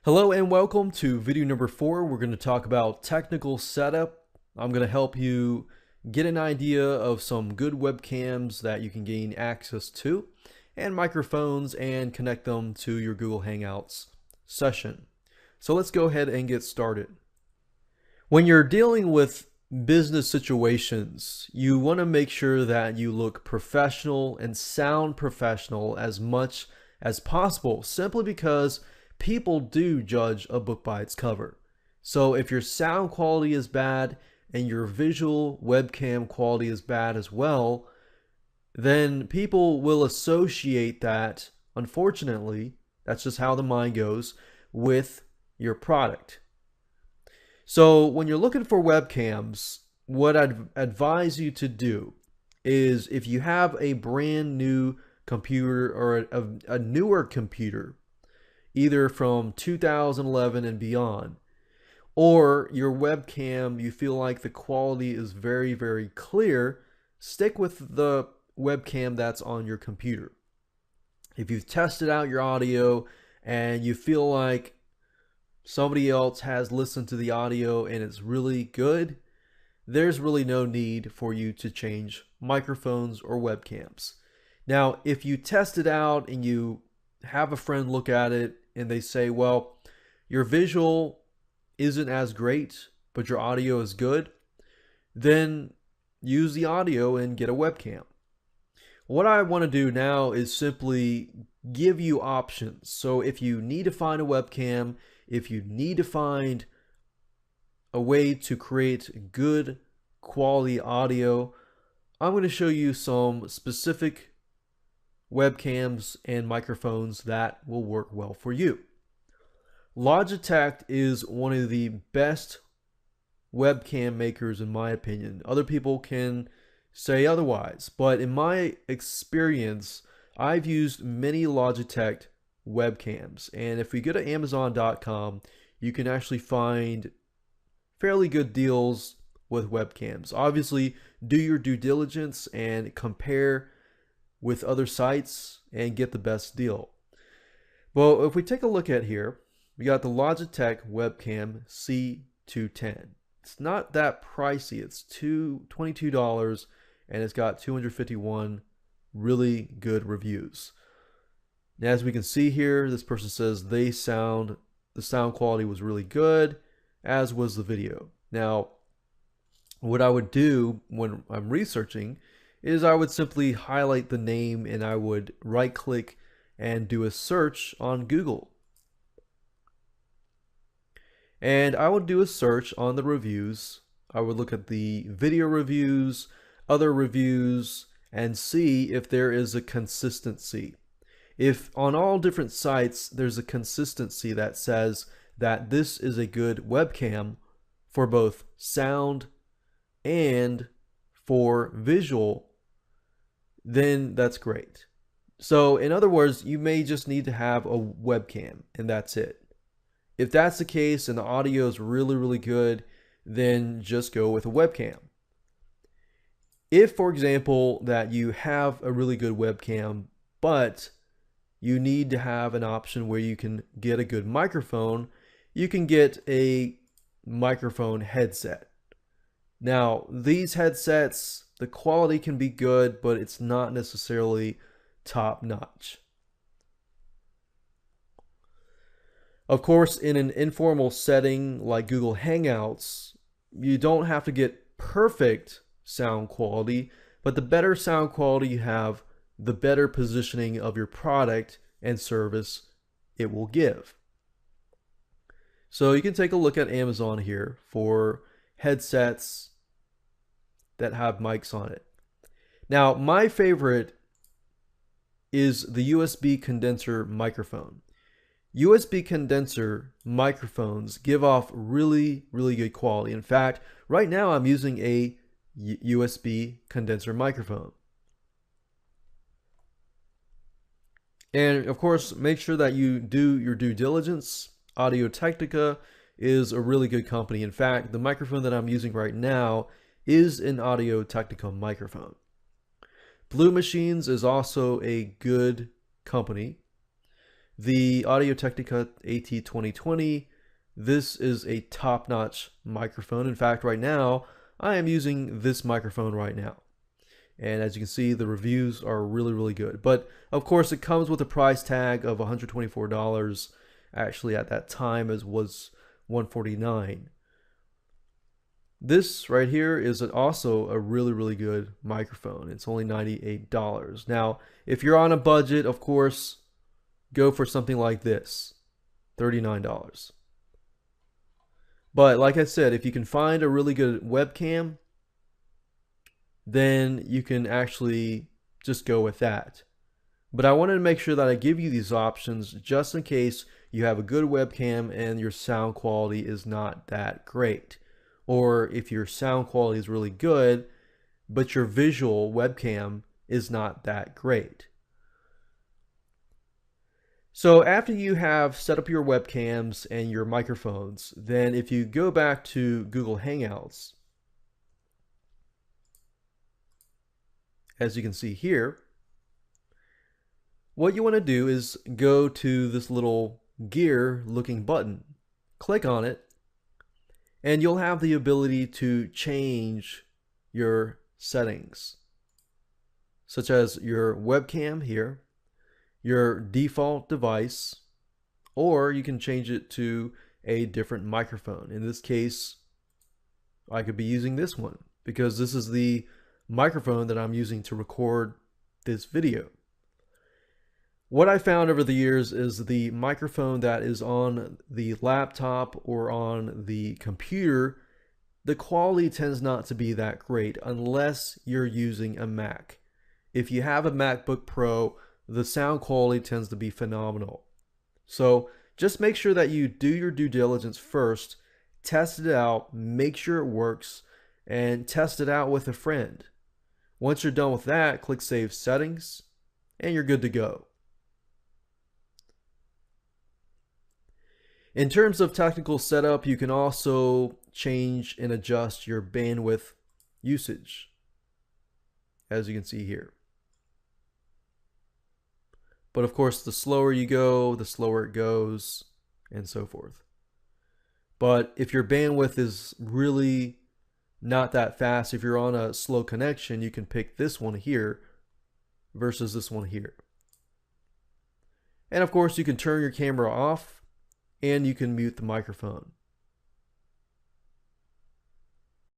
Hello and welcome to video number 4. We're going to talk about technical setup. I'm going to help you get an idea of some good webcams that you can gain access to and microphones and connect them to your Google Hangouts session. So let's go ahead and get started. When you're dealing with business situations, you want to make sure that you look professional and sound professional as much as possible, simply because people do judge a book by its cover. So if your sound quality is bad and your visual webcam quality is bad as well, then people will associate that, unfortunately, that's just how the mind goes, with your product. So when you're looking for webcams, what I'd advise you to do is, if you have a brand new computer or a newer computer, either from 2011 and beyond, or your webcam, you feel like the quality is very, very clear, stick with the webcam that's on your computer. If you've tested out your audio and you feel like somebody else has listened to the audio and it's really good, there's really no need for you to change microphones or webcams. Now, if you test it out and you have a friend look at it and they say, well, your visual isn't as great, but your audio is good, then use the audio and get a webcam. What I want to do now is simply give you options. So if you need to find a webcam, if you need to find a way to create good quality audio, I'm going to show you some specific webcams and microphones that will work well for you. Logitech is one of the best webcam makers in my opinion. Other people can say otherwise, but in my experience, I've used many Logitech webcams, and if we go to Amazon.com, you can actually find fairly good deals with webcams. Obviously, do your due diligence and compare with other sites and get the best deal. Well, if we take a look at here, we got the Logitech webcam C210. It's not that pricey. It's $22 and it's got 251 really good reviews. And as we can see here, this person says the sound quality was really good, as was the video. Now, what I would do when I'm researching is I would simply highlight the name and I would right click and do a search on Google. And I would do a search on the reviews. I would look at the video reviews, other reviews, and see if there is a consistency. If on all different sites there's a consistency that says that this is a good webcam for both sound and for visual, then that's great. So in other words, you may just need to have a webcam and that's it. If that's the case and the audio is really, really good, then just go with a webcam. If, for example, that you have a really good webcam, but you need to have an option where you can get a good microphone, you can get a microphone headset. Now, these headsets, the quality can be good, but it's not necessarily top notch. Of course, in an informal setting like Google Hangouts, you don't have to get perfect sound quality, but the better sound quality you have, the better positioning of your product and service it will give. So you can take a look at Amazon here for headsets that have mics on it. Now, my favorite is the USB condenser microphone. USB condenser microphones give off really, really good quality. In fact, right now I'm using a USB condenser microphone. And of course, make sure that you do your due diligence. Audio-Technica is a really good company. In fact, the microphone that I'm using right now is an Audio-Technica microphone. Blue Machines is also a good company. The Audio-Technica AT2020, this is a top-notch microphone. In fact, right now, I am using this microphone right now. And as you can see, the reviews are really, really good. But of course, it comes with a price tag of $124. Actually, at that time, it was $149. This right here is also a really, really good microphone. It's only $98. Now, if you're on a budget, of course, go for something like this, $39. But like I said, if you can find a really good webcam, then you can actually just go with that. But I wanted to make sure that I give you these options just in case you have a good webcam and your sound quality is not that great. Or if your sound quality is really good, but your visual webcam is not that great. So after you have set up your webcams and your microphones, then if you go back to Google Hangouts, as you can see here, what you want to do is go to this little gear looking button, click on it, and you'll have the ability to change your settings, such as your webcam here, your default device, or you can change it to a different microphone. In this case, I could be using this one because this is the microphone that I'm using to record this video. What I found over the years is the microphone that is on the laptop or on the computer, the quality tends not to be that great unless you're using a Mac. If you have a MacBook Pro, the sound quality tends to be phenomenal. So just make sure that you do your due diligence first, test it out, make sure it works, and test it out with a friend. Once you're done with that, click Save Settings, and you're good to go. In terms of technical setup, you can also change and adjust your bandwidth usage, as you can see here. But of course, the slower you go, the slower it goes, and so forth. But if your bandwidth is really not that fast, if you're on a slow connection, you can pick this one here versus this one here. And of course, you can turn your camera off and you can mute the microphone.